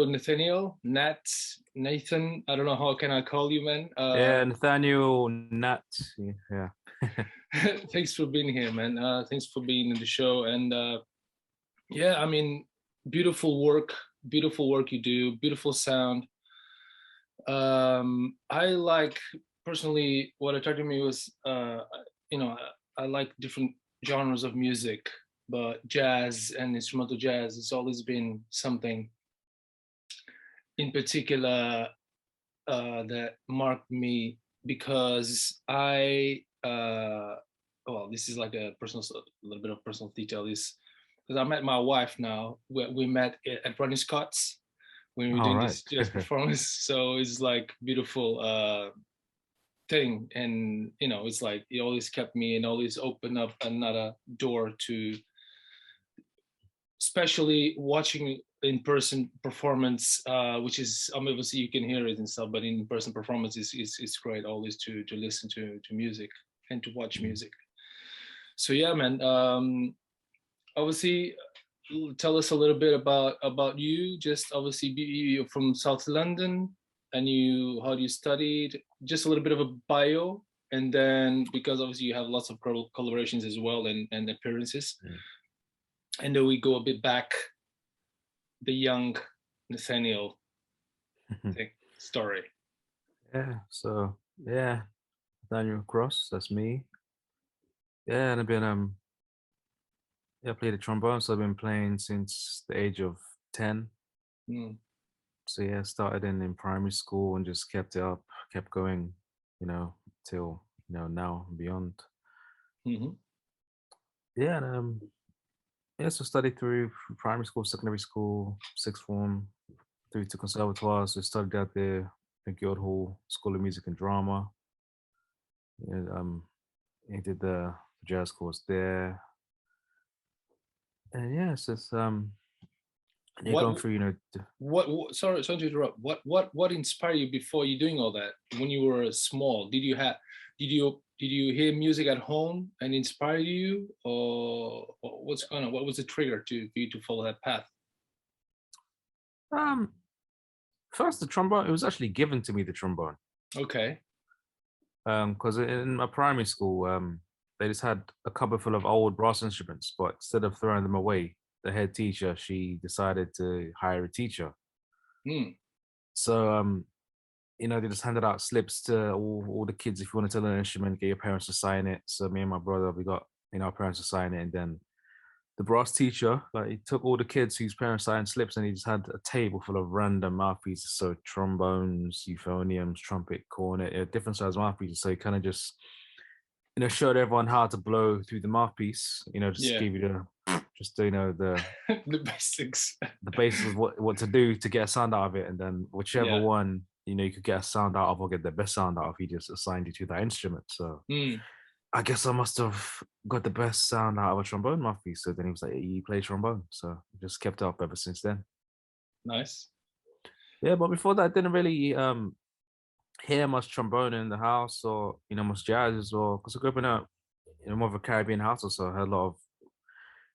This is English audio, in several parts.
Nathaniel, Nathan. I don't know how can I call you, man. Yeah, Nathaniel, Nat. Yeah. Thanks for being here, man. Thanks for being in the show. And yeah, I mean, beautiful work you do, beautiful sound. I like personally what attracted me was, I like different genres of music, but jazz and instrumental jazz has always been something in particular that marked me because well, this is like a little bit of personal detail. Is because I met my wife now. We met at Ronnie Scott's when we were doing this jazz performance. So it's like beautiful thing, and it's like it always kept me and always opened up another door to, especially watching in-person performance, which is obviously you can hear it and stuff, but in-person performance is great always to listen to music and to watch music. So yeah, man. Obviously, tell us a little bit about you. Just obviously, you're from South London, and how you studied. Just a little bit of a bio, and then because obviously you have lots of collaborations as well and appearances, and then we go a bit back. The young Nathaniel story. Yeah. So yeah, Nathaniel Cross. That's me. Yeah, and I've been I played the trombone, so I've been playing since the age of 10. So yeah, started in primary school and just kept it up, kept going, till now and beyond. Yeah, and so studied through primary school, secondary school, sixth form, through to conservatoire. So studied out there at Guildhall School of Music and Drama. I did the jazz course there. And yes, it's going through, what sorry to interrupt. What inspired you before you doing all that when you were small? Did you hear music at home and inspire you, or what's going on? What was the trigger for you to follow that path? First the trombone. It was actually given to me, the trombone. Okay. Because in my primary school, they just had a cupboard full of old brass instruments, but instead of throwing them away, the head teacher, she decided to hire a teacher. So they just handed out slips to all the kids. If you want to learn an instrument, get your parents to sign it. So me and my brother, we got our parents to sign it, and then the brass teacher, like, he took all the kids whose parents signed slips, and he just had a table full of random mouthpieces, so trombones, euphoniums, trumpet, cornet, different size mouthpieces. So he kind of just showed everyone how to blow through the mouthpiece. Just give you the the basics. The basics of what to do to get a sound out of it, and then whichever one you could get a sound out of or get the best sound out of, he just assigned you to that instrument. So I guess I must have got the best sound out of a trombone mouthpiece. So then he was like, "You play trombone," so I just kept it up ever since then. Nice. Yeah, but before that, I didn't really hear much trombone in the house, or much jazz as well, because I grew up in more of a Caribbean house. So I had a lot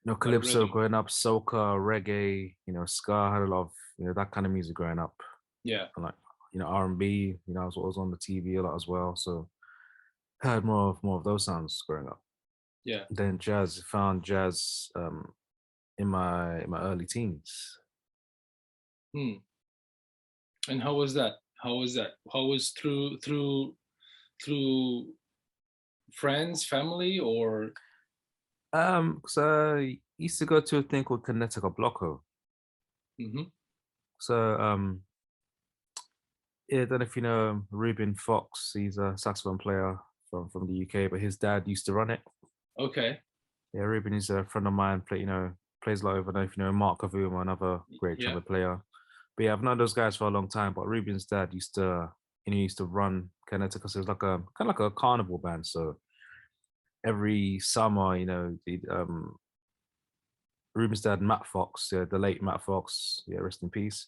of calypso growing up, soca, reggae, ska. I had a lot of that kind of music growing up. Yeah. And like R&B, was what was on the TV a lot as well. So I heard more of those sounds growing up. Yeah. Then found jazz in my early teens. And how was that? How was through friends, family, or? So I used to go to a thing called Connecticut Blocko. So yeah, I don't know if you know Ruben Fox. He's a saxophone player from the UK, but his dad used to run it. Okay. Yeah, Ruben is a friend of mine. Plays a lot over. I don't know if you know Mark Kavuma, another great trumpet player. But yeah, I've known those guys for a long time. But Ruben's dad used to run Connecticut. So it was like kind of like a carnival band. So every summer, Ruben's dad, Matt Fox, the late Matt Fox, rest in peace.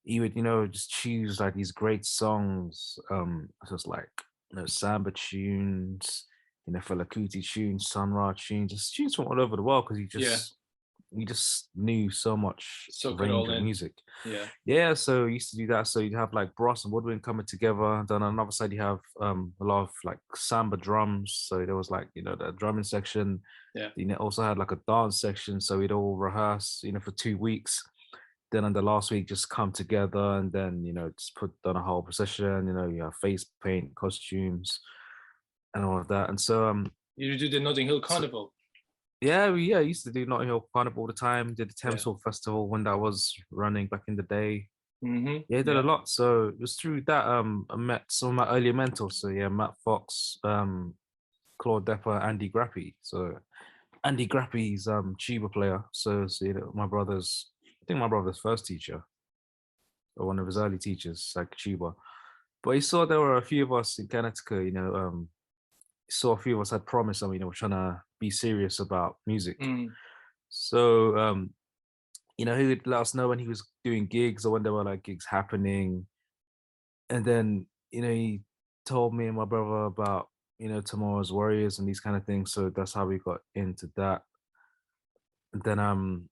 He would, just choose like these great songs, just like samba tunes, Fela Kuti tunes, Sun Ra tunes, just tunes from all over the world, because he just we just knew so much Soak it range all of in. music. Yeah. Yeah, so we used to do that. So you'd have like brass and woodwind coming together. Then on another side, you have a lot of like samba drums. So there was like, the drumming section. Yeah. You also had like a dance section. So we'd all rehearse, for 2 weeks. Then on the last week, just come together and then, just put on a whole procession, you have face paint, costumes, and all of that. And so, You do the Notting Hill so Carnival. yeah, I used to do Notting Hill Carnival all the time. Did the Yeah. Thames Hall Festival when that was running back in the day. Mm-hmm. Yeah, I did a lot. So it was through that I met some of my earlier mentors. So yeah, Matt Fox, Claude Depper, Andy Grappy. So Andy Grappy's tuba player. So I think my brother's first teacher or one of his early teachers, like tuba. But he saw there were a few of us in Connecticut, he saw a few of us had promise and we're trying to be serious about music. Mm. So he would let us know when he was doing gigs or when there were like gigs happening. And then, he told me and my brother about, Tomorrow's Warriors and these kind of things. So that's how we got into that. And then,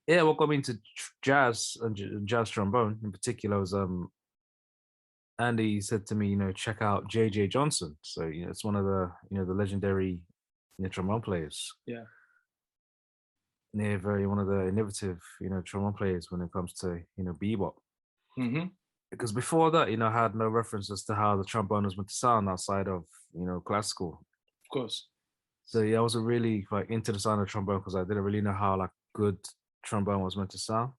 yeah, what got me into jazz and jazz trombone in particular was, Andy said to me, check out J.J. Johnson. So, it's one of the, the legendary, trombone players. Yeah. Yeah, one of the innovative, trombone players when it comes to, bebop. Mm-hmm. Because before that, I had no reference as to how the trombone was meant to sound outside of, classical. Of course. So yeah, I wasn't really like into the sound of trombone because I didn't really know how like good trombone was meant to sound.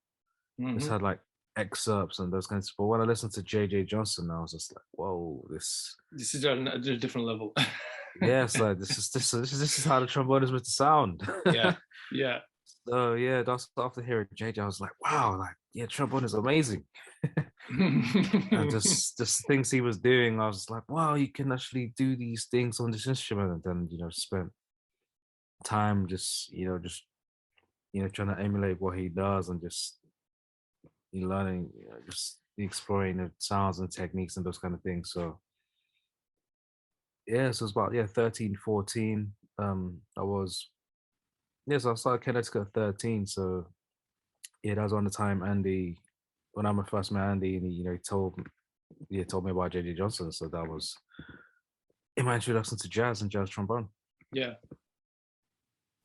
Mm-hmm. Just had like excerpts and those kinds of. But when I listened to J.J. Johnson, I was just like, whoa, this is a different level. Yeah, it's like this is how the trombone is meant to sound. Yeah. So yeah, that's after hearing JJ, I was like, wow, like yeah, trombone is amazing. And just things he was doing, I was like, wow, you can actually do these things on this instrument. And then spent time just trying to emulate what he does and just learning, just exploring the sounds and techniques and those kind of things. So yeah, so it's about 13, 14. So I started Connecticut at 13. So yeah, that was on the time when I first met Andy, and he told me about JJ Johnson. So that was in my introduction to jazz and jazz trombone. Yeah.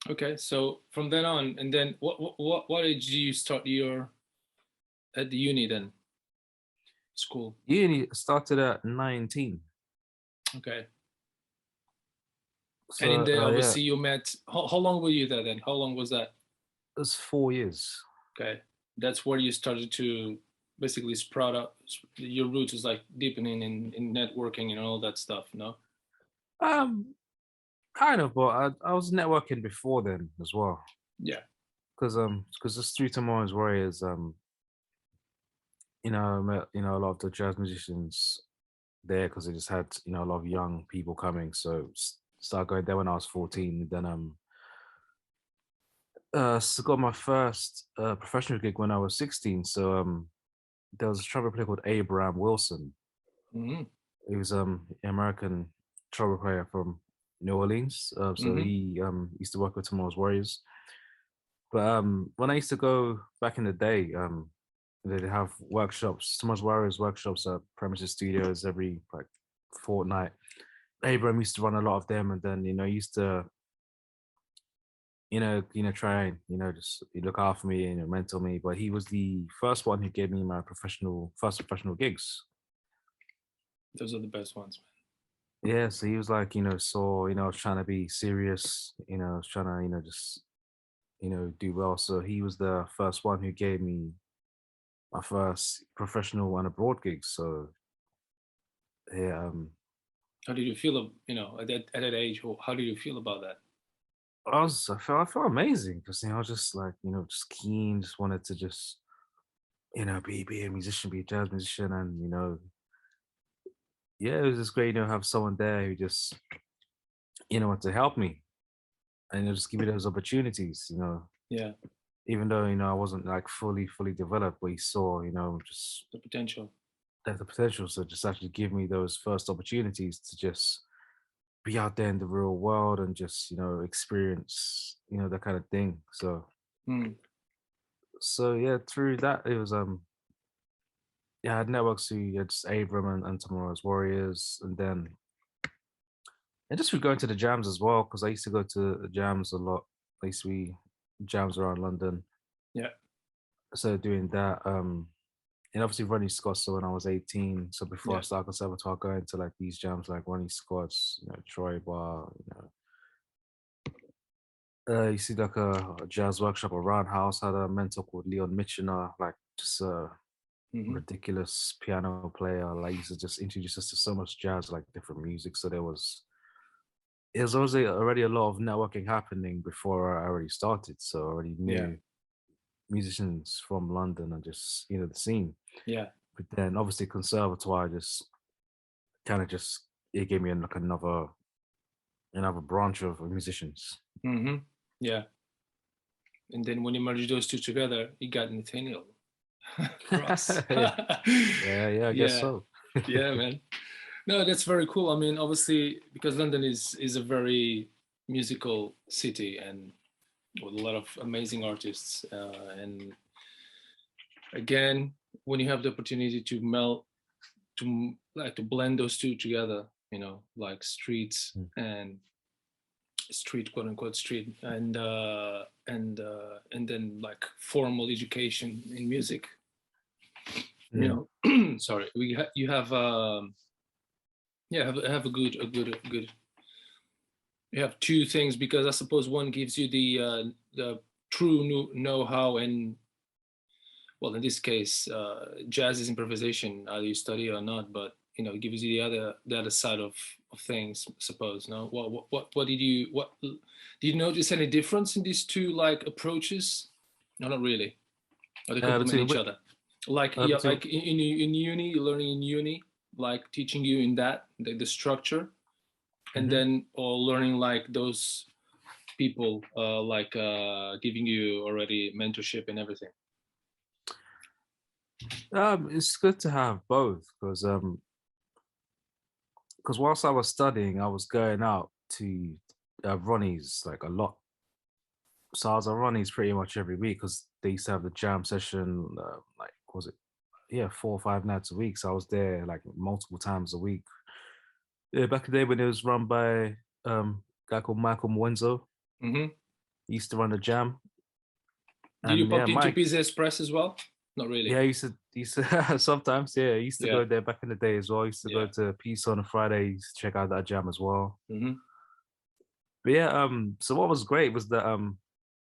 Okay, so from then on, and then what age did you start at the uni then? School. Uni started at 19. Okay. So, and then obviously you met. How long were you there then? How long was that? It was 4 years. Okay, that's where you started to basically sprout up. Your roots was like deepening in networking and all that stuff. No. Kind of, but I was networking before then as well. Yeah. Because it's through Tomorrow's Warriors. I met a lot of the jazz musicians there because they just had a lot of young people coming. So started going there when I was 14. Then so got my first professional gig when I was 16. So there was a trumpet player called Abram Wilson. Mm-hmm. He was an American trumpet player from New Orleans. So he used to work with Tomorrow's Warriors. But when I used to go back in the day, they'd have workshops, Tomorrow's Warriors workshops at Premises Studios every like fortnight. Abram used to run a lot of them, and then he used to try and just look after me and mentor me. But he was the first one who gave me my first professional gigs. Those are the best ones, man. Yeah, so he was like, I was trying to be serious, I was trying to, just, do well. So he was the first one who gave me my first professional and abroad gigs. So yeah. How did you feel, at that age? How did you feel about that? I felt amazing because I was just like, just keen, just wanted to just, be a musician, be a jazz musician, and yeah, it was just great, have someone there who just, want to help me, and just give me those opportunities, Yeah. Even though I wasn't like fully developed, but he saw, just the potential. The potential, so just actually give me those first opportunities to just be out there in the real world and just, experience, that kind of thing. So, Mm. yeah, through that, it was, yeah, I had networks to, yeah, just Abram and Tomorrow's Warriors. And just we going to the jams as well, because I used to go to the jams a lot. I used to be jams around London. Yeah. So doing that, and obviously Ronnie Scott's when I was 18. So before I Yeah. started conservatoire, going to like these jams like Ronnie Scott's, Troy Bar, you see like a jazz workshop around house, had a mentor called Leon Michener, like just a Hmm. ridiculous piano player. Like he used to just introduce us to so much jazz, like different music. So it was already a lot of networking happening before I already started. So I already Yeah. knew musicians from London and just, the scene. Yeah. But then obviously conservatoire just kind of just it gave me like another branch of musicians. Hmm. Yeah. And then when you merge those two together, you got Nathaniel Cross. Yeah, I guess Yeah. so. Yeah, man. No, that's very cool. I mean, obviously, because London is a very musical city and with a lot of amazing artists. And again, when you have the opportunity to melt, to blend those two together, like streets Mm. and street, quote unquote street, and then like formal education in music. Mm. Sorry, you have yeah, have a good. You have two things because I suppose one gives you the true know-how and, well, in this case, jazz is improvisation, either you study or not, but it gives you the other side of things, I suppose. No, what did you notice any difference in these two like approaches? No, not really. Or they complement Between each other. Like, yeah, between like in uni, you're learning in uni, like teaching you in that the structure, and Mhm. then or learning like those people like giving you already mentorship and everything. It's good to have both because whilst I was studying, I was going out to Ronnie's like a lot. So I was at Ronnie's pretty much every week because they used to have the jam session, like was it, yeah, 4 or 5 nights a week. So I was there like multiple times a week. Yeah, back in the day when it was run by a guy called Michael Mwenzo, Mm-hmm. he used to run the jam. Did you And yeah, pop into Mike, Pizza Express as well? Not yeah, really. he used to sometimes, yeah, he used to Yeah. go there back in the day as well. He used to go Yeah. to Peace on a Friday, he used to check out that jam as well. Mm-hmm. But yeah, so what was great was that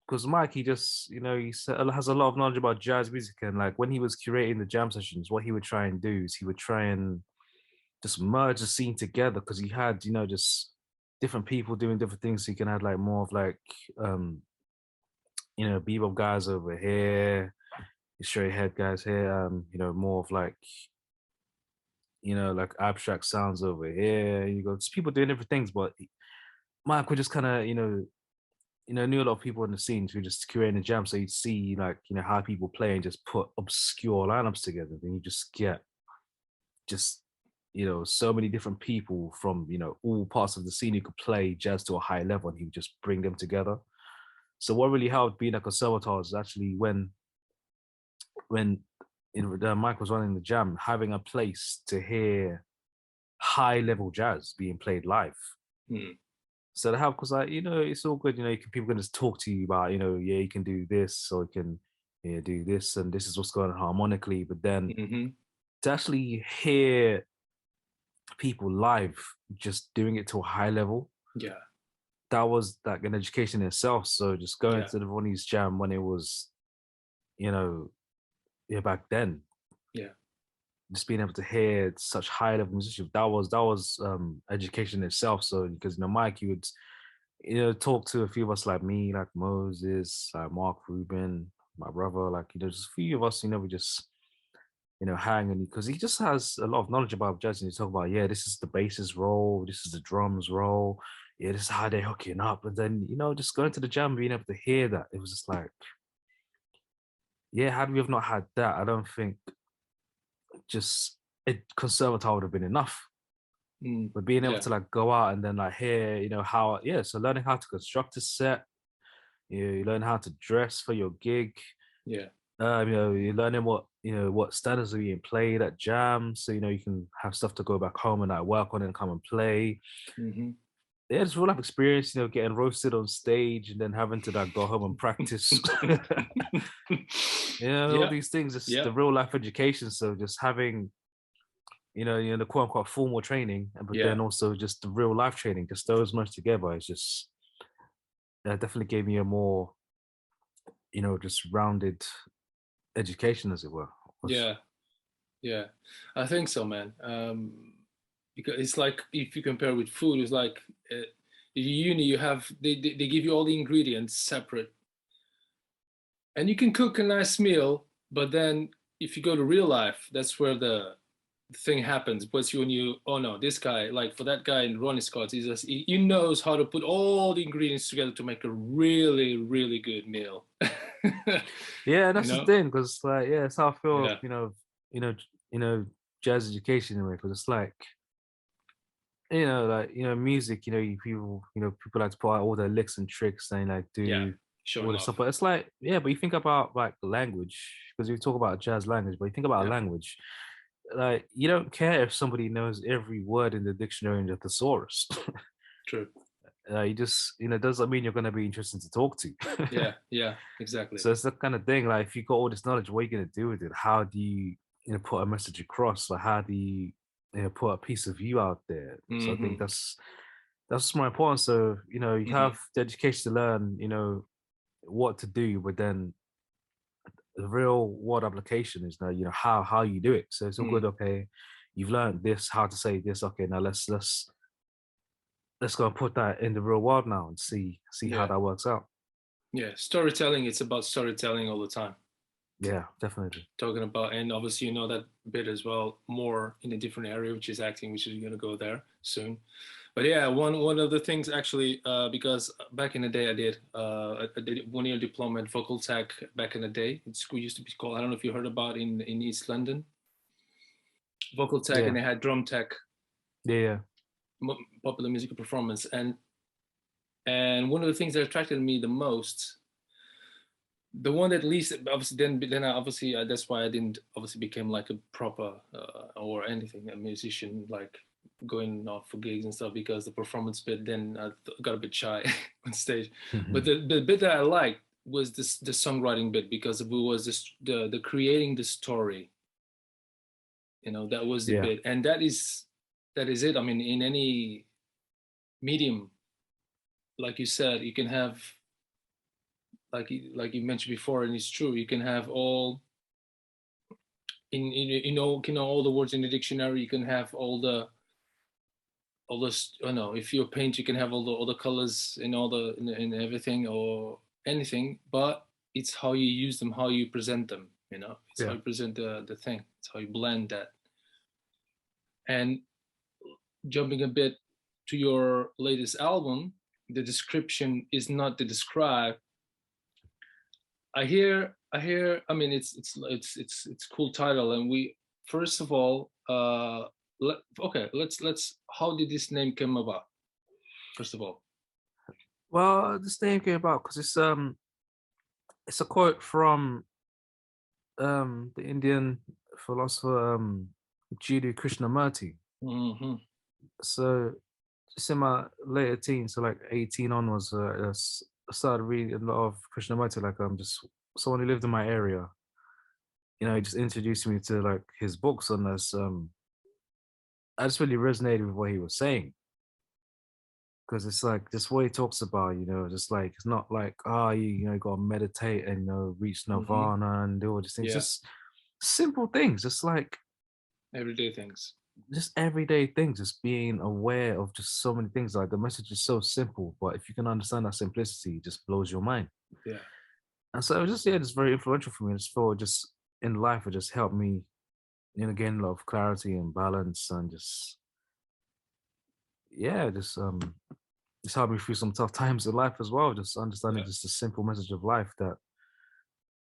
because Mike, he just, has a lot of knowledge about jazz music. And like when he was curating the jam sessions, what he would try and do is he would try and just merge the scene together because he had, just different people doing different things. So you can have like more of like, bebop guys over here, straight head guys here, more of like, like abstract sounds over here. You go, just people doing different things. But Mike would just kind of, knew a lot of people in the scene who just curating the jam. So you'd see like, how people play and just put obscure lineups together. Then you just get just, so many different people from, all parts of the scene who could play jazz to a high level and he would just bring them together. So what really helped being a conservatoire is actually when Mike was running the jam, having a place to hear high level jazz being played live. Mm. So to help, because like, it's all good, people can just talk to you about, yeah, you can do this, or you can, yeah, do this, and this is what's going on harmonically. But then Mm-hmm. to actually hear people live just doing it to a high level, Yeah. that was like an education in itself. So just going Yeah. to the Ronnie's jam when it was, yeah, back then, Yeah. just being able to hear such high level musicians, that was education in itself. So because Mike, he would talk to a few of us like me, like Moses, Mark Rubin, my brother, like just a few of us, we just hang, and because he just has a lot of knowledge about jazz, and you talk about, yeah, this is the bass's role, this is the drums role, yeah, this is how they're hooking up, and then just going to the jam, being able to hear that, it was just like, yeah, had we have not had that, I don't think just conservatoire would have been enough. But being able Yeah. to like go out and then like hear, how, so learning how to construct a set, you learn how to dress for your gig. Yeah. You're learning what standards are being played at jams, so you can have stuff to go back home and like work on and come and play. Hmm. Yeah, it's real life experience, getting roasted on stage and then having to like go home and practice. All Yeah. these things, just Yeah. the real life education. So just having, the quote unquote formal training, but Yeah. then also just the real life training, just those much together is just definitely gave me a more, just rounded education, as it were. Yeah. Yeah. I think so, man. Because it's like if you compare with food, it's like uni, you have they give you all the ingredients separate, and you can cook a nice meal. But then if you go to real life, that's where the thing happens. But when you, oh no, this guy, like for that guy in Ronnie Scott, he knows how to put all the ingredients together to make a really, really good meal. Yeah, You that's the know? thing, because like, it's how I feel, Yeah. you know, jazz education in a way, because it's like, music, people like to put out all their licks and tricks and like Yeah. do all Showing this stuff. off. But it's like, but you think about like language, because you talk about jazz language, but you think about Yeah. language, like you don't care if somebody knows every word in the dictionary in the thesaurus. True. You just, doesn't mean you're going to be interesting to talk to. Yeah. Yeah. Exactly. So it's that kind of thing. Like, if you got all this knowledge, what are you going to do with it? How do you, put a message across? Or how do you, put a piece of you out there? So I think Hmm. that's more important. So you Hmm. have the education to learn, what to do, but then the real world application is now, how you do it. So it's all good. Mm. Okay, you've learned this, how to say this. Okay, now let's go and put that in the real world now and see how Yeah. that works out. Yeah. Storytelling. It's about storytelling all the time. Yeah, definitely. Talking about, and obviously you know that bit as well, more in a different area, which is acting, which is going to go there soon. But yeah, one of the things actually, because back in the day I did 1 year diploma in vocal tech back in the day. It's school used to be called, I don't know if you heard about in East London, vocal tech, Yeah, and they had drum tech, yeah, popular musical performance, and one of the things that attracted me the most, the one that least, obviously then I obviously that's why I didn't obviously became like a proper or anything, a musician, like going off for gigs and stuff, because the performance bit, then I got a bit shy on stage. yeah. But the bit that I liked was the songwriting bit, because it was this, the creating the story, that was the Yeah, bit, and that is it. I mean, in any medium, like you said, you can have, like you mentioned before, and it's true, you can have all in all the words in the dictionary, you can have all this, I don't know, if you paint, you can have all the colors in all the in everything or anything, but it's how you use them, how you present them, it's how yeah, you present the thing, it's how you blend that. And jumping a bit to your latest album, the description is not to describe. I hear. I mean, it's cool title, and we, first of all, okay, let's. How did this name come about? First of all. well, this name came about because it's a quote from the Indian philosopher Jiddu Krishnamurti. Hmm. So just in my later teens, so like 18 onwards, I started reading a lot of Krishnamurti. Like just someone who lived in my area, he just introduced me to like his books on this. I just really resonated with what he was saying, because it's like just what he talks about, just like it's not like, you gotta meditate and reach Hmm. nirvana and do all these things. Yeah. Just simple things, just like Everyday things. just everyday things, just being aware of just so many things. Like the message is so simple, but if you can understand that simplicity, it just blows your mind. Yeah. And so it was just, just very influential for me. I just feel just in life, it just helped me, gain a lot of clarity and balance, and just just helped me through some tough times in life as well. Just understanding Yeah. just the simple message of life, that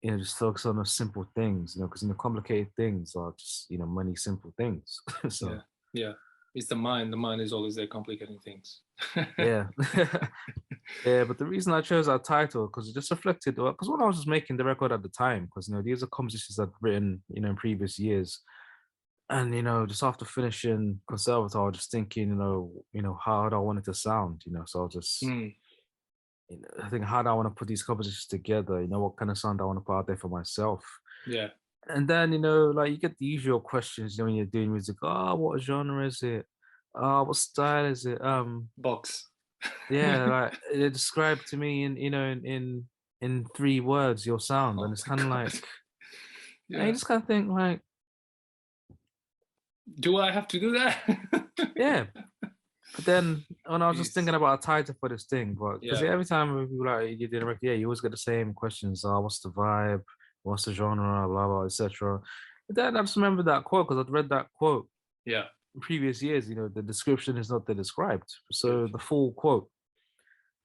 just focus on the simple things, because complicated things are just many simple things. So Yeah. Yeah. It's the mind. The mind is always there complicating things. Yeah. Yeah, but the reason I chose that title because it just reflected because when I was just making the record at the time, because these are compositions I'd written in previous years, and just after finishing conservatoire, I was just thinking, how do I want it to sound, so I was just I think how do I want to put these compositions together, what kind of sound I want to put out there for myself. Yeah. And then like you get the usual questions, when you're doing music. Oh, what genre is it? What style is it? Box. Yeah, like it described to me in 3 words your sound, and it's kind of like, yeah. and you just kind of think like, do I have to do that? Yeah. But then when I was just thinking about a title for this thing, but because every time we like you did a record, you always get the same questions. What's the vibe? What's the genre? Blah blah, etc. But then I just remember that quote because I'd read that quote. Yeah. In previous years, the description is not the described. So the full quote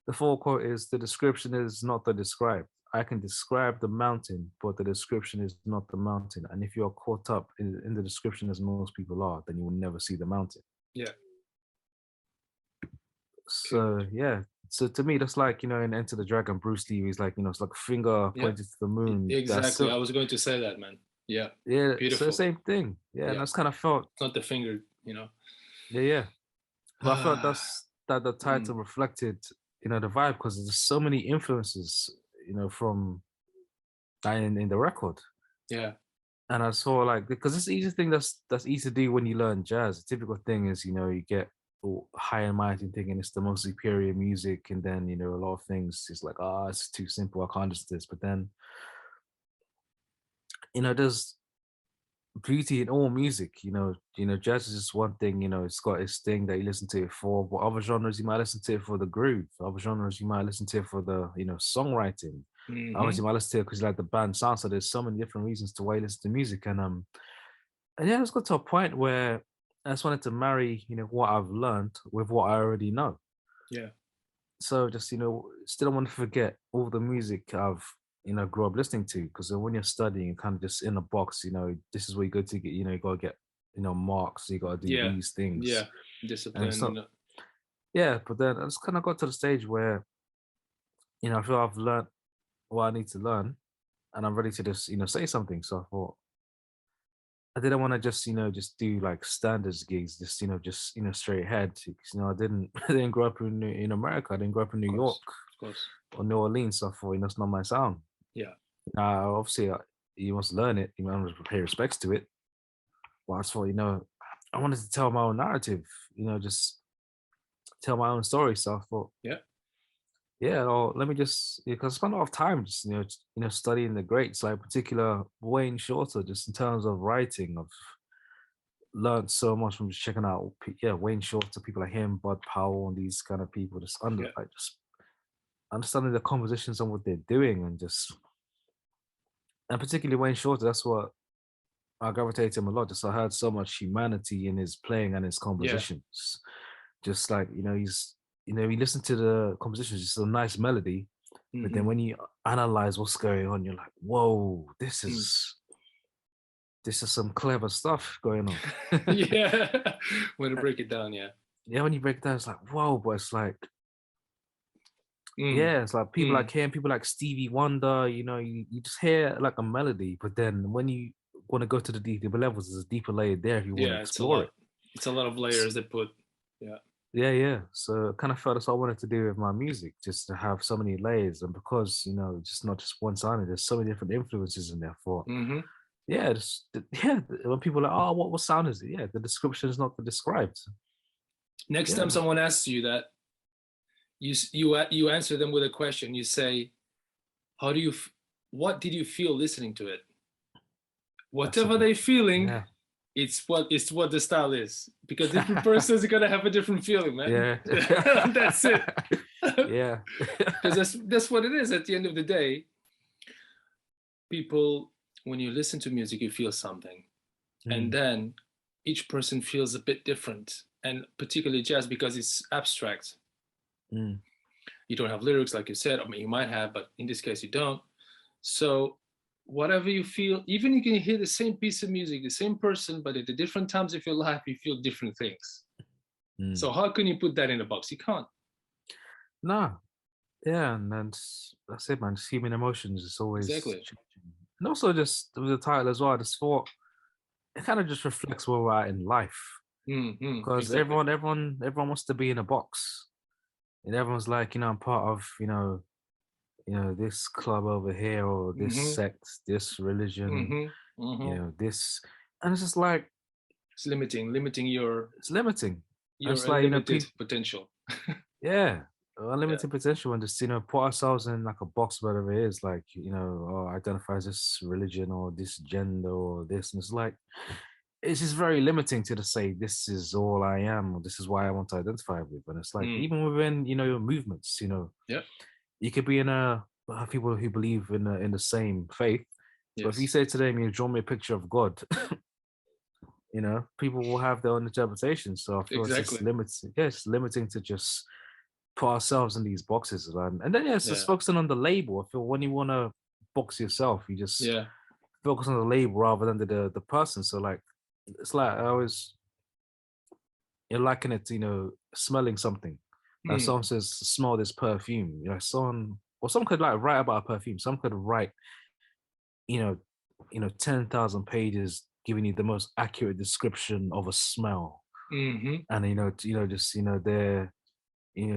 is the description is not the described. I can describe the mountain, but the description is not the mountain. And if you're caught up in the description as most people are, then you will never see the mountain. Yeah. So yeah. So to me, that's like, in Enter the Dragon, Bruce Lee is like, it's like a finger pointed to the moon. Exactly. I was going to say that, man. Yeah. Yeah. Beautiful. So same thing. Yeah. And that's kind of felt. It's not the finger, Yeah, yeah. But I felt that the title reflected, the vibe, because there's so many influences, from in the record. Yeah. And I saw like, because it's the easy thing that's easy to do when you learn jazz. The typical thing is, you get high and mighty thinking it's the most superior music, and then a lot of things is like, it's too simple, I can't do this. But then there's beauty in all music. Jazz is just one thing. It's got its thing that you listen to it for, but other genres you might listen to it for the groove, other genres you might listen to it for the songwriting. Others you might listen to it because you like the band sound. So there's so many different reasons to why you listen to music. And yeah, it's got to a point where I just wanted to marry, what I've learned with what I already know. Yeah. So just, still don't want to forget all the music I've, grew up listening to. Because when you're studying, you're kind of just in a box, this is where you go to get, you got to get, marks. You got to do these things. Yeah. Discipline. Yeah. But then I just kind of got to the stage where, I feel I've learned what I need to learn, and I'm ready to just, say something. So I thought, I didn't want to just, just do like standards gigs, just, straight ahead. Because, I didn't grow up in America. I didn't grow up in New York or New Orleans. So I thought, it's not my sound. Yeah. Obviously, you must learn it. You must pay respects to it. But I just thought, I wanted to tell my own narrative. Just tell my own story. So I thought, yeah, or let me just, because I spent a lot of time just, studying the greats, like particular Wayne Shorter, just in terms of writing. I've learned so much from just checking out, Wayne Shorter, people like him, Bud Powell, and these kind of people, just just understanding the compositions and what they're doing, and particularly Wayne Shorter. That's what I gravitate to him a lot. Just I heard so much humanity in his playing and his compositions. Just like, he's, you listen to the compositions, it's a nice melody, but then when you analyze what's going on, you're like, whoa, this is some clever stuff going on. When you break it down, when you break it down, it's like, whoa, but it's like, it's like people like him, people like Stevie Wonder, you just hear like a melody, but then when you want to go to the deeper levels, there's a deeper layer there if you want to explore it. It's a lot of layers they put. Yeah. So kind of felt that's what I wanted to do with my music, just to have so many layers. And because, just not just one sound, there's so many different influences in there for. When people are like, what sound is it? Yeah, the description is not the described. Next time someone asks you that, you answer them with a question. You say, what did you feel listening to it? Whatever they're feeling, it's what the style is, because different persons are gonna have a different feeling, man. That's it. Because that's what it is. At the end of the day, people, when you listen to music, you feel something, and then each person feels a bit different, and particularly jazz, because it's abstract. You don't have lyrics, like you said. I mean, you might have, but in this case, you don't. So whatever you feel, even you can hear the same piece of music, the same person, but at the different times of your life, you feel different things. Mm. So how can you put that in a box? You can't. No, yeah, and then that's it, man. Just human emotions is always Exactly. changing. And also just with the title as well, I just thought it kind of just reflects where we're at in life. Because Exactly. everyone wants to be in a box. And everyone's like, I'm part of, this club over here or this Mm-hmm. sect, this religion, Mm-hmm. Mm-hmm. this, and it's just like It's limiting your it's limiting. And your it's like, unlimited people, potential. yeah, Yeah. unlimited potential and just, put ourselves in like a box, whatever it is, like, identify as this religion or this gender or this. And it's like, it's just very limiting to just say, this is all I am, or this is why I want to identify with. And it's like, Mm. even within, your movements, Yeah. you could be in people who believe in the same faith. But if you Yes. say to them, draw me a picture of God, people will have their own interpretation. So I feel it's just Exactly. limiting. Yeah, it's limiting to just put ourselves in these boxes. And then, yeah, it's just Yeah. focusing on the label. I feel when you want to box yourself, you just Yeah. focus on the label rather than the person. So like, it's like I always, you're liking it to, smelling something. Like Mm. someone says, smell this perfume. Someone could like write about a perfume. Some could write, you know, 10,000 pages giving you the most accurate description of a smell. Mm-hmm. And just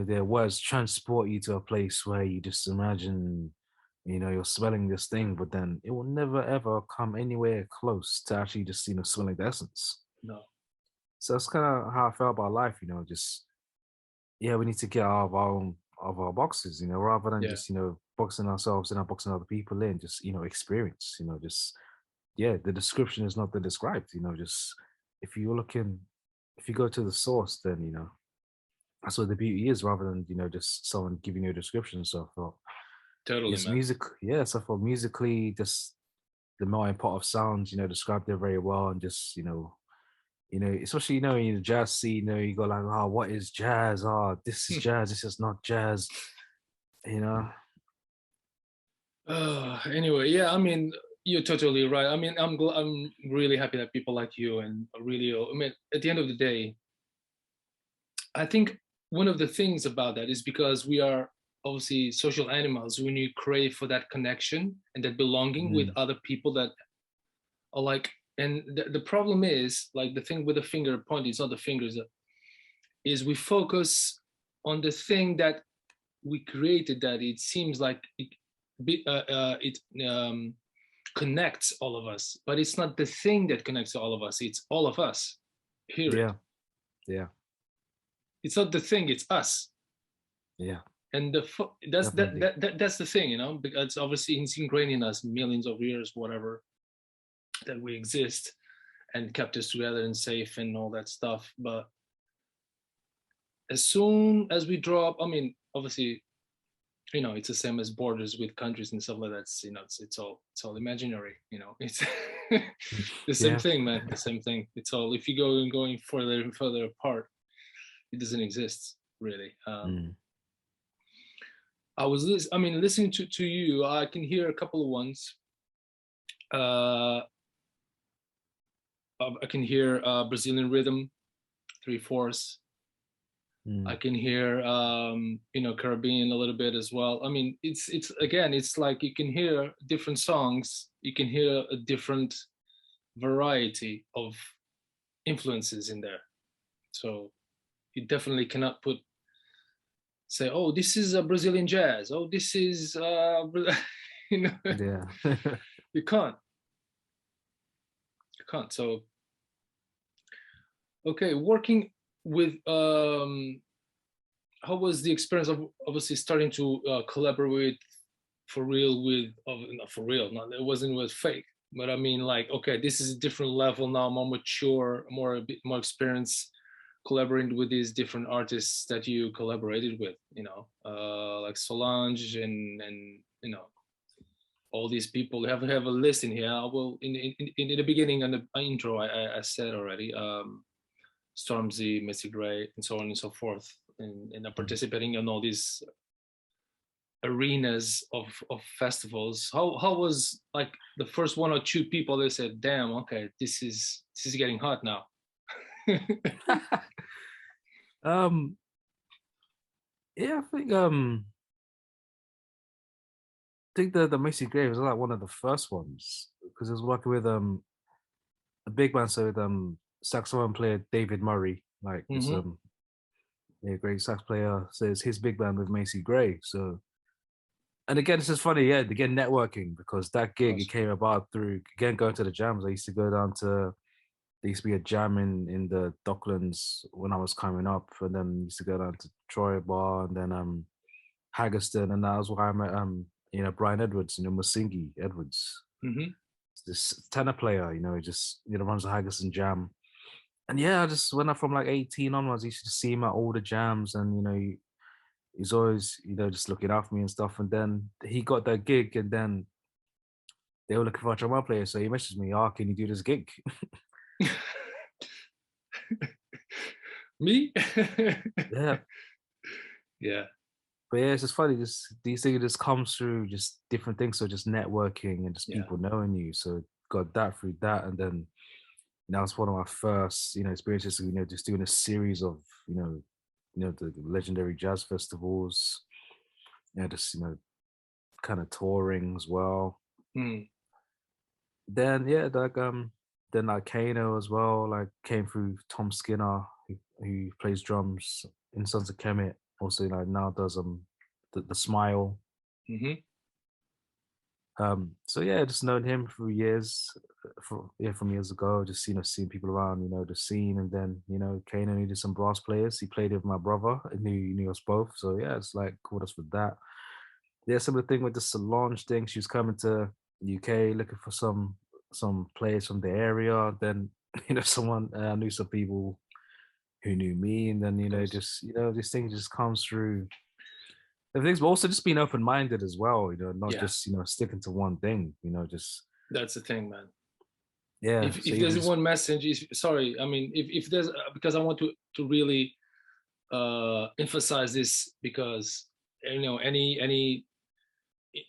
their words transport you to a place where you just imagine, you're smelling this thing, but then it will never ever come anywhere close to actually just smelling the essence. No. So that's kind of how I felt about life, just yeah, we need to get out of our boxes, rather than Yeah. just boxing ourselves and not boxing other people in, just experience, just yeah, the description is not the described, just if you're looking, if you go to the source, then that's what the beauty is, rather than just someone giving you a description. So I thought, Totally, yes, man. music, yeah, so for musically, just the melting pot of sounds, described it very well, and just especially in the jazz scene, you go like, oh, what is jazz? Oh, this is jazz. This is not jazz. You know. Anyway, yeah, I mean, you're totally right. I mean, I'm really happy that people like you and really, I mean, at the end of the day, I think one of the things about that is because we are obviously social animals. When you crave for that connection and that belonging with Mm, other people that are like, and the problem is like the thing with the finger pointing, it's not the fingers, is we focus on the thing that we created that it seems like it connects all of us, but it's not the thing that connects all of us. It's all of us. Period. yeah. Yeah. It's not the thing. It's us. Yeah. And Definitely. that's the thing, because obviously it's ingrained in us millions of years, whatever, that we exist and kept us together and safe and all that stuff. But as soon as we drop, I mean, obviously, it's the same as borders with countries and stuff like that. It's all imaginary. It's the same Yeah. thing, man. The same thing. It's all, if you go and going further and further apart, it doesn't exist really. Mm, I mean, listening to you, I can hear a couple of ones. Uh, I can hear Brazilian rhythm, 3/4. I mm, can hear Caribbean a little bit as well. I mean, it's again, it's like you can hear different songs, you can hear a different variety of influences in there. So you definitely cannot say, oh, this is a Brazilian jazz. Oh, this is you know, yeah. you can't. You can't. So okay, working with how was the experience of obviously starting to collaborate for real with not for real, not, it wasn't with fake, but I mean, like, okay, this is a different level now, more mature, a bit more experience, collaborating with these different artists that you collaborated with, like Solange and all these people. Have a list in here. I will in the beginning and the intro I said already, Stormzy, Macy Gray, and so on and so forth, and Mm. participating in all these arenas of festivals. How was like the first one or two people that said, "Damn, okay, this is getting hot now." Um, yeah, I think the Macy Gray was like one of the first ones because I was working with a big band, so with saxophone player David Murray, like this Hmm. yeah, great sax player. So it's his big band with Macy Gray. So and again, it's just funny, yeah, again networking because that Of gig it course. came about through again going to the jams. I used to go down to there used to be a jam in the Docklands when I was coming up, and then used to go down to Troy Bar and then Haggerston, and that was where I met Brian Edwards, Musingi Edwards, Hmm. this tenor player, just runs the Haggerston jam. And yeah, I just went up from like 18 onwards, I used to see him at all the jams, and he's always just looking out for me and stuff. And then he got that gig, and then they were looking for a trombone player, so he messaged me, "Oh, can you do this gig?" Me? Yeah. Yeah. But yeah, it's just funny. Just these things just comes through just different things. So just networking and just Yeah. people knowing you. So got that through that, and then that was one of my first, experiences. Just doing a series of, the legendary jazz festivals. Just kind of touring as well. Mm. Then yeah, then like Kano as well. Like came through Tom Skinner, who plays drums in Sons of Kemet. Also, now does the Smile. Hmm. So yeah, just known him for years, from years ago. Just seeing people around, the scene, and then Kano needed some brass players. He played with my brother, and knew us both. So yeah, it's like called us with that. Yeah, similar thing with the Solange thing. She was coming to UK looking for some players from the area. Then someone I knew some people who knew me, and then Of course. just this thing just comes through everything's but also just being open minded as well, not Yeah. just sticking to one thing, just That's the thing, man. yeah. If So if even there's just one message, sorry, I mean, if there's because I want to really emphasize this because any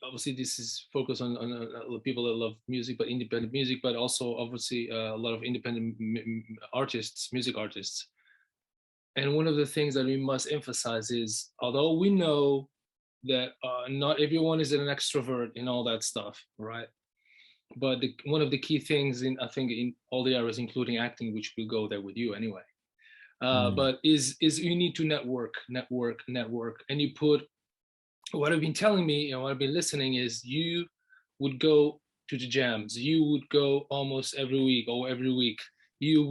obviously this is focused on people that love music, but independent music, but also obviously a lot of independent artists, music artists. And one of the things that we must emphasize is, although we know that not everyone is an extrovert and all that stuff, right? But one of the key things in, I think, in all the areas, including acting, which will go there with you anyway, mm, but is you need to network, and you put what I've been telling me and what I've been listening is you would go to the jams, you would go almost every week or every week, you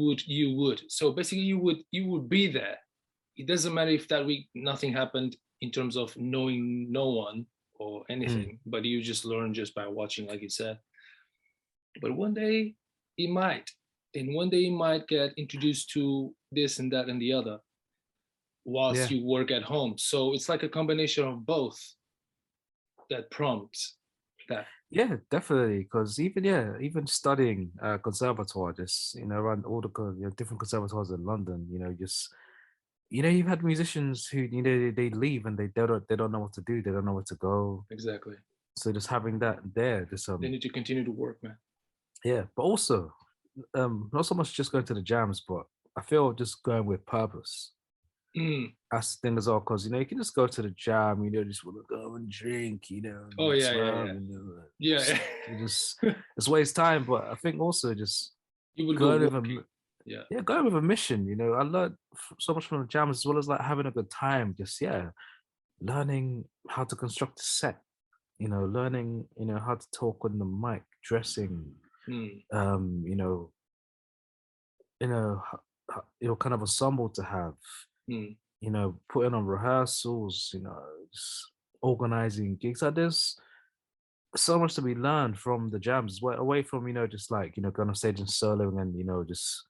would. So basically, you would be there. It doesn't matter if that week nothing happened in terms of knowing no one or mm, anything, but you just learn just by watching, like you said. But one day it might, and one day you might get introduced to this and that and the other whilst yeah, you work at home. So it's like a combination of both that prompts that. yeah, definitely. Because even studying conservatoire, just around all the different conservatoires in London, just you've had musicians who they leave and they don't know what to do, they don't know where to go. Exactly. So just having that there, just They need to continue to work, man. yeah, but also not so much just going to the jams, but I feel just going with purpose. Mm. That's the thing as well, because you can just go to the jam, just want to go and drink, Oh and yeah, yeah, smoke, yeah, yeah. just waste time. But I think also just You would go going with working. Yeah. yeah, going with a mission. I learned so much from the jams as well as like having a good time. Just learning how to construct a set. Learning how to talk on the mic, dressing, Mm. um, you know, kind of ensemble to have, Mm. putting on rehearsals, just organizing gigs. Like there's so much to be learned from the jams, away from, just like, going on stage and soloing and, just,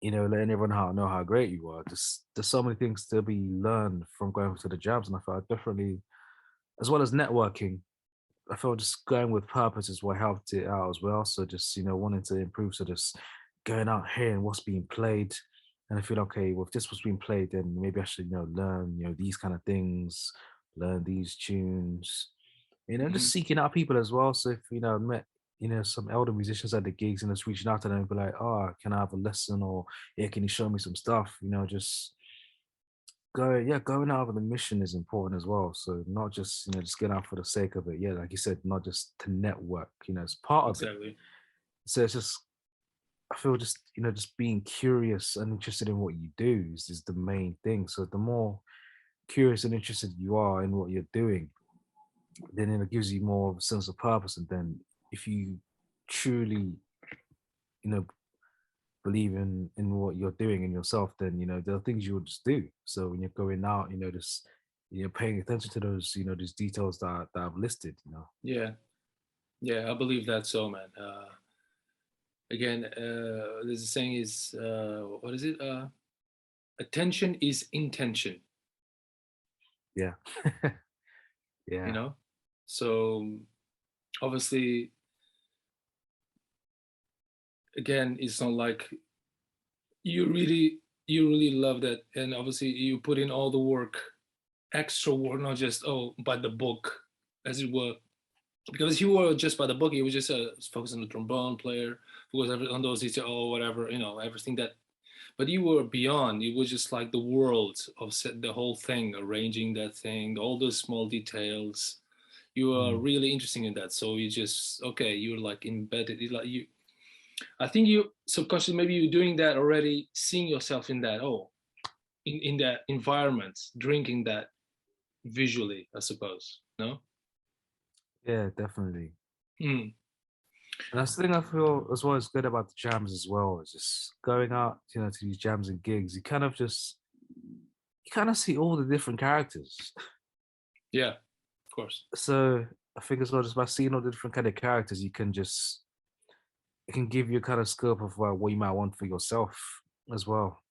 letting everyone know how great you are. Just there's so many things to be learned from going to the jams. And I felt definitely, as well as networking, I felt just going with purpose is what helped it out as well. So just, wanting to improve. So just going out here and what's being played. And I feel, okay, well, if this was being played, then maybe I should, learn, these kind of things, learn these tunes, Mm-hmm. just seeking out people as well. So if, I met, some elder musicians at the gigs and just reaching out to them and be like, oh, can I have a lesson? Or yeah, can you show me some stuff? Just going out with a mission is important as well. So not just, just get out for the sake of it. Yeah, like you said, not just to network, it's part of it. Exactly. So it's just, I feel just, just being curious and interested in what you do is the main thing. So the more curious and interested you are in what you're doing, then it gives you more of a sense of purpose. And then if you truly, you know, believe in what you're doing in yourself, then there are things you will just do. So when you're going out, just paying attention to those, these details that I've listed. Yeah, yeah, I believe that so, man. Again, there's a saying is, what is it? Attention is intention. Yeah. Yeah. So obviously, again, it's not like you really love that, and obviously you put in all the work, extra work, not just by the book, as it were. Because if you were just by the book, you would just focus on the trombone player, focus on those details, whatever, everything that. But you were beyond. It was just like the world of the whole thing, arranging that thing, all those small details. You are really interesting in that. So you just you're like embedded. Like you, I think you subconsciously maybe you're doing that already, seeing yourself in that. In that environment, drinking that visually, I suppose. No. Yeah, definitely. Mm. And that's the thing I feel as well is good about the jams as well. Is just going out, to these jams and gigs. You kind of see all the different characters. Yeah, of course. So I think as well, just by seeing all the different kind of characters, it can give you a kind of scope of what you might want for yourself as well.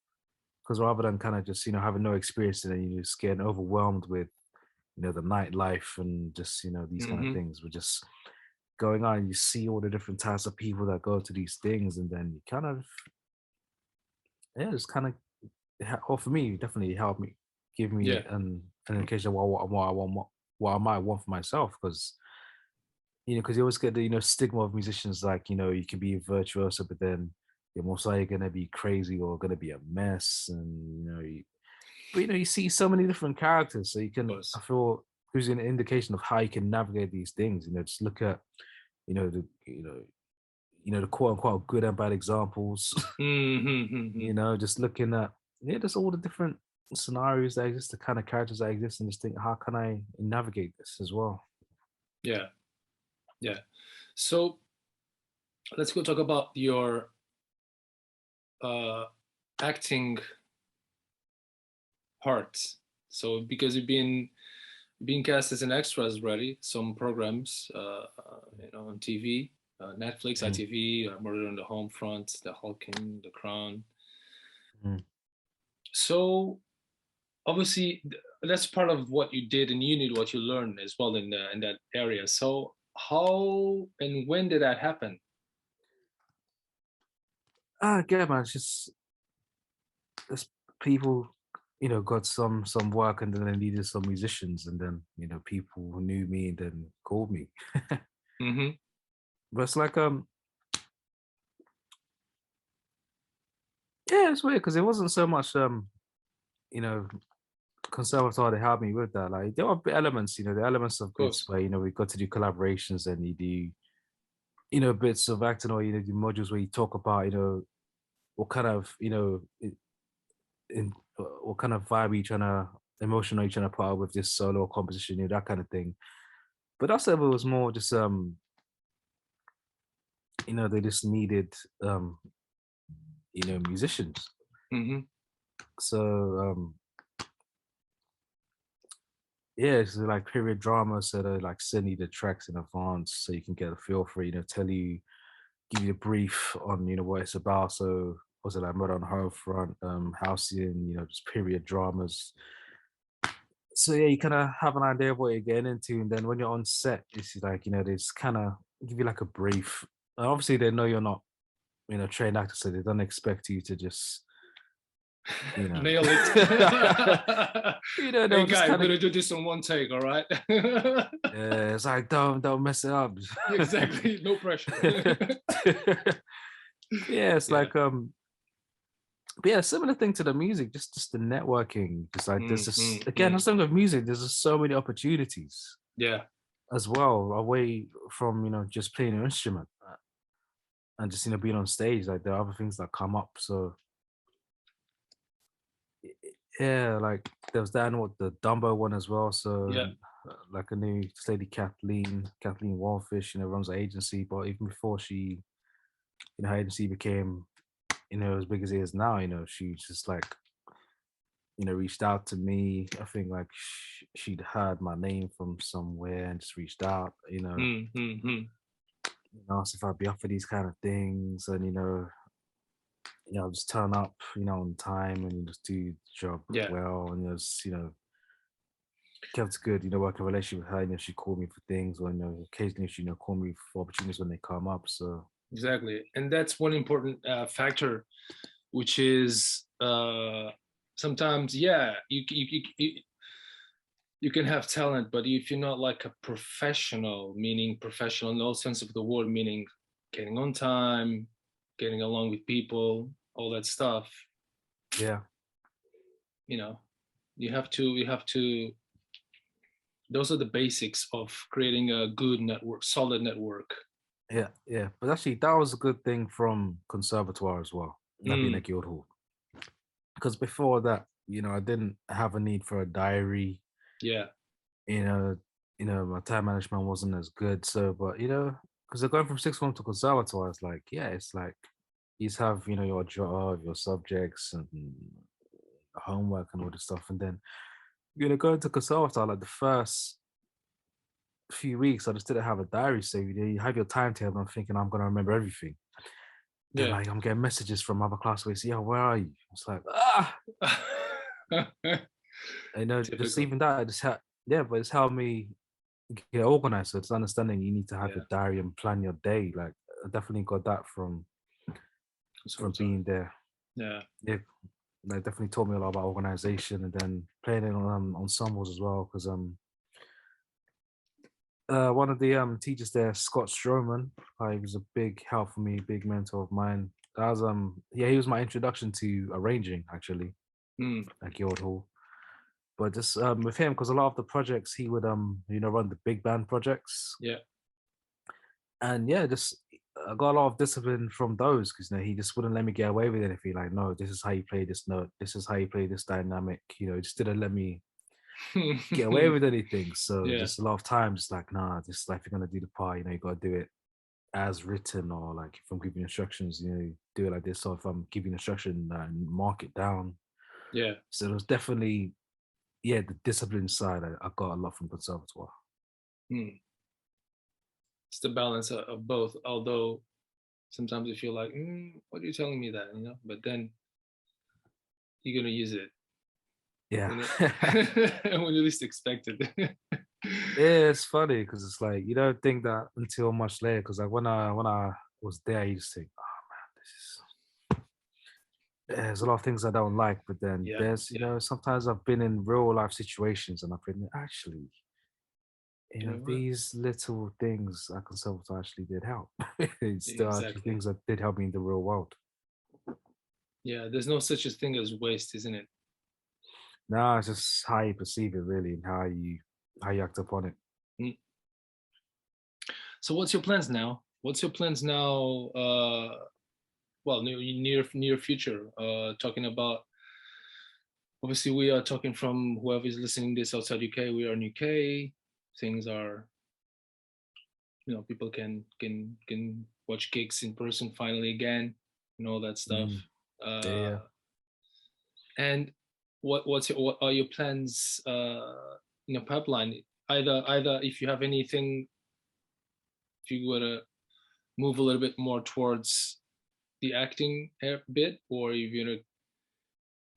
Because rather than kind of just having no experience and then you just getting overwhelmed with the nightlife and just these kind of things, we're just going on, you see all the different types of people that go to these things, and then you kind of, just kind of, or for me, definitely helped me, give me an indication of what I want, what I might want for myself, because because you always get the stigma of musicians, like you can be a virtuoso, but then you're most likely gonna be crazy or gonna be a mess, and but you see so many different characters, so you can, I feel, gives you an indication of how you can navigate these things. Just look at the quote unquote good and bad examples. Just looking at just all the different scenarios that exist, the kind of characters that exist, and just think, how can I navigate this as well? Yeah. So let's go talk about your acting parts. So because you've been cast as an extras already, some programs, on TV, Netflix, ITV, Murder on the Home Front, The Hawking, The Crown. So obviously that's part of what you did, and you knew what you learned as well in that area. So how and when did that happen? Again, man, it's just people got some work, and then they needed some musicians, and then people who knew me and then called me. But it's like yeah, it's weird because it wasn't so much conservatoire to help me with that. Like there were elements, the elements of bits where we got to do collaborations, and you do bits of acting, or the modules where you talk about what kind of in what kind of vibe you trying to, emotion are you trying to put out with this solo composition, that kind of thing. But that level was more just they just needed musicians. So yeah, it's like period drama, so they like send you the tracks in advance so you can get a feel for tell you, give you a brief on what it's about. So was it like Murder on the Home Front, Halcyon, just period dramas. So yeah, you kind of have an idea of what you're getting into, and then when you're on set, it's like they just kind of give you like a brief. And obviously, they know you're not trained actor, so they don't expect you to just you know. Nail it. You know, Hey guy, we're gonna do this on one take, all right? Yeah, it's like don't mess it up. Exactly, no pressure. Yeah, it's like but yeah, similar thing to the music, just the networking. Just like there's just again, the same with music, there's just so many opportunities. Yeah. As well, away from just playing an instrument and just being on stage. Like there are other things that come up. So yeah, like there was that and what the Dumbo one as well. So Yeah. like I knew this lady Kathleen Wallfish, runs an agency, but even before she, her agency became, as big as it is now, she just like, reached out to me. I think like she'd heard my name from somewhere and just reached out, asked if I'd be up for these kind of things, and I'll just turn up, on time and just do the job well, and just kept a good, working relationship with her. She called me for things, or occasionally she call me for opportunities when they come up. So exactly, and that's one important factor, which is sometimes you can have talent, but if you're not like a professional, meaning professional in all sense of the word, meaning getting on time, getting along with people, all that stuff, you have to those are the basics of creating a good network, solid network. Yeah, but actually that was a good thing from conservatoire as well, that being a Guildhall, because before that, I didn't have a need for a diary. My time management wasn't as good. So, but because they're going from sixth form to conservatoire, it's like, it's like you just have your job, your subjects, and homework and all this stuff, and then going to conservatoire, like the first few weeks, I just didn't have a diary. So you have your timetable. I'm thinking I'm gonna remember everything. Then like I'm getting messages from other classmates. Yeah, where are you? It's like just even that. But it's helped me get organized. So it's understanding you need to have your diary and plan your day. Like I definitely got that from being there. Yeah. They definitely taught me a lot about organization, and then playing it on ensembles as well. Because one of the teachers there, Scott Stroman, he was a big help for me, big mentor of mine. That was he was my introduction to arranging actually at Guildhall. But just with him, because a lot of the projects he would run the big band projects. Yeah. And just I got a lot of discipline from those, because he just wouldn't let me get away with it. If he like, no, this is how you play this note, this is how you play this dynamic. He just didn't let me get away with anything. So just a lot of times, like, nah, just like if you're gonna do the part, you got to do it as written, or like if I'm giving instructions, do it like this. Or if I'm giving instruction, mark it down. Yeah. So it was definitely, the discipline side. I got a lot from conservatoire. It's the balance of both. Although sometimes you feel like, what are you telling me that? But then you're gonna use it. Yeah. When you least expect it. Yeah, it's funny because it's like you don't think that until much later. Because like when I was there, you just think, oh man, there's a lot of things I don't like. But then there's sometimes I've been in real life situations and I've been actually, these little things at conservatoire actually did help. It's still actually things that did help me in the real world. Yeah, there's no such a thing as waste, isn't it? No, it's just how you perceive it, really, and how you act upon it. So what's your plans now? Well, near future. Talking about, obviously we are talking from whoever is listening to this outside UK. We are in UK. Things are, people can watch gigs in person finally again, and all that stuff. And what are your plans in the pipeline? Either if you have anything, if you want to move a little bit more towards the acting bit, or if you're gonna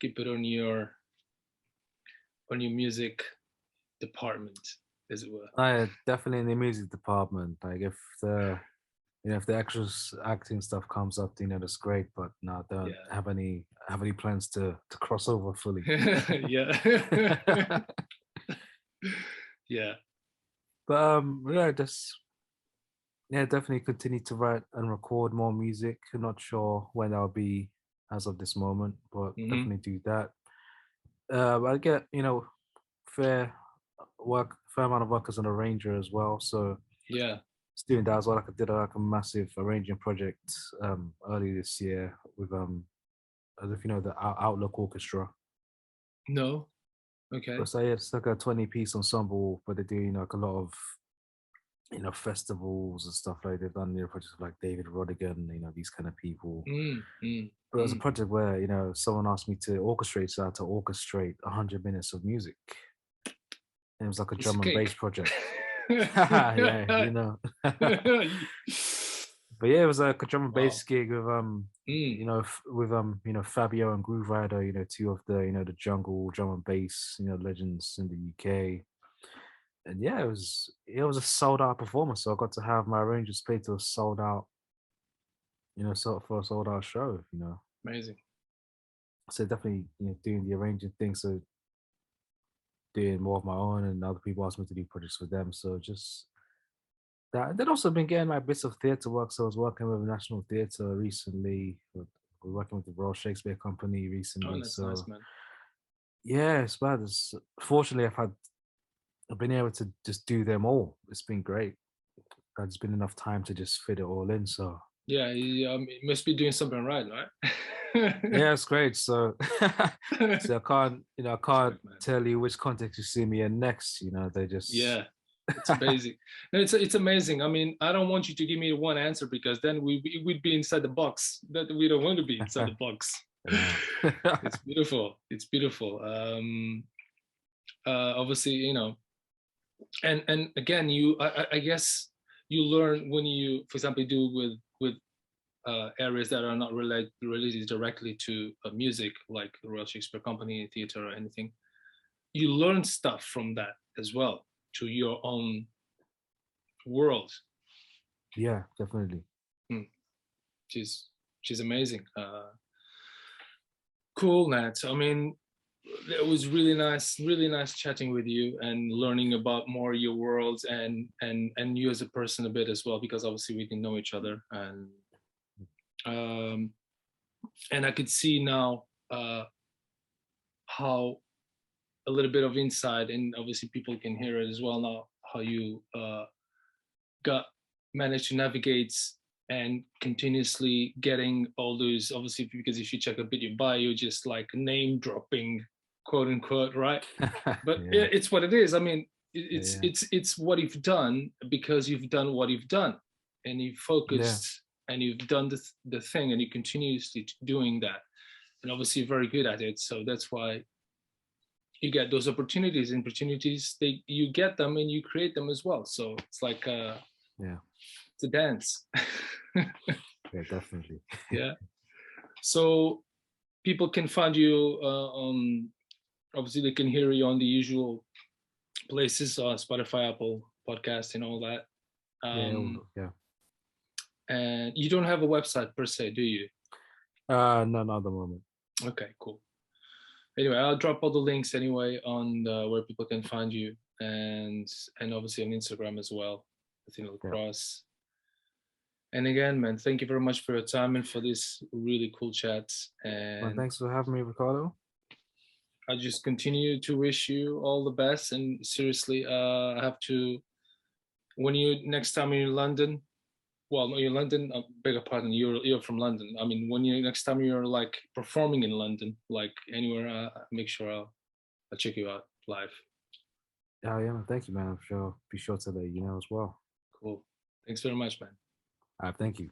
keep it on your music department, as it were. Definitely in the music department. Like if the extras acting stuff comes up, that's great. But no, I don't have any have any plans to cross over fully. Yeah. Yeah. But yeah, just definitely continue to write and record more music. I'm not sure when that'll be as of this moment, but Hmm. definitely do that. I get fair fair amount of work as an arranger as well. So Yeah. just doing that as well. Like I did like a massive arranging project early this year with I don't know if you know the Outlook Orchestra. No. Okay. But so yeah, it's like a 20-piece ensemble, but they're doing like a lot of festivals and stuff like they've done projects with, like David Rodigan, these kind of people. Mm, mm, But it was a mm. project where someone asked me to orchestrate, so I had to orchestrate 100 minutes of music. And it was like a Piece of drum and bass cake. project. Yeah. But yeah, it was like a drum and bass Wow. gig with Mm. Fabio and Groove Rider, two of the the jungle drum and bass legends in the UK. And yeah, it was a sold out performance. So I got to have my arrangers play to a sold out, for a sold out show. Amazing. So definitely doing the arranging thing, so doing more of my own, and other people asked me to do projects with them. So just that. And then also been getting my bits of theatre work. So I was working with National Theatre recently. We're working with the Royal Shakespeare Company Oh, recently. that's nice, So man. yeah, it's bad. Fortunately, I've been able to just do them all. It's been great. There's been enough time to just fit it all in. So Yeah, you must be doing something right, right? yeah, it's great. So so I can't Respect, man. tell you which context you see me in next. They just Yeah, it's amazing. No, it's amazing. I mean, I don't want you to give me one answer because then we'd be inside the box. That we don't want to be inside the box. It's beautiful. It's beautiful. Obviously, and again, I guess you learn when you, for example, do with areas that are not related directly to music, like the Royal Shakespeare Company, theater, or anything. You learn stuff from that as well to your own world. Yeah, definitely. Hmm. She's amazing. Cool, Nat. I mean, it was really nice chatting with you and learning about more your worlds and you as a person a bit as well, because obviously we didn't know each other, um, and I could see now how a little bit of insight, and obviously people can hear it as well now, how you got managed to navigate and continuously getting all those, obviously, because if you check a bit your bio, just like name dropping, quote unquote, right? But Yeah, it's what it is. I mean, yeah, it's what you've done because you've done what you've done, and you've yeah. focused and you've done the thing, and you're continuously doing that, and obviously you're very good at it. So that's why you get those opportunities. And opportunities, you get them and you create them as well. So it's like Yeah, it's a dance. yeah, definitely. Yeah. So people can find you on, obviously they can hear you on the usual places, Spotify, Apple Podcast, and all that. Yeah, Um, yeah. and you don't have a website per se, do you? No, not at the moment. Okay, cool. Anyway, I'll drop all the links anyway on where people can find you, and obviously on Instagram as well, Nathaniel Yeah. Cross. And again, man, thank you very much for your time and for this really cool chat. Well, And thanks for having me, Ricardo. I just continue to wish you all the best. And seriously, I have to, when you next time you're in London, well, no, you're in London, beg your pardon, you're from London. I mean, when you next time you're like performing in London, like anywhere, make sure I'll check you out live. Oh, yeah, thank you, man. I'm sure. Be sure to let you know as well. Cool. Thanks very much, man. Thank you.